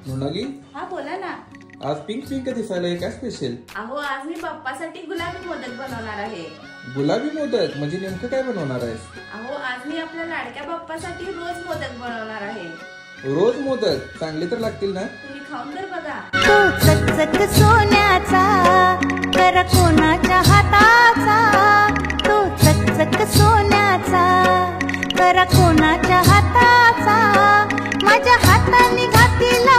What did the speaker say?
मृणाली, हा बोला ना. आज पिंक पिंक दिसायला काय स्पेशल? अहो आज मी बाप्पासाठी गुलाबी मोदक बनवणार आहे. गुलाबी मोदक म्हणजे नेमकं काय बनवणार आहेस? अहो आज मी आपल्या लाडक्या बाप्पासाठी रोज मोदक बनवणार आहे. रोज मोदक चांगले तर लागतील ना? तुम्ही खाऊन तर बघा. तो चकचक सोन्याचा कर कोणाच्या हाताचा, तो चकचक सोन्याचा कर कोणाच्या हाताचा, माझ्या हाताने घातला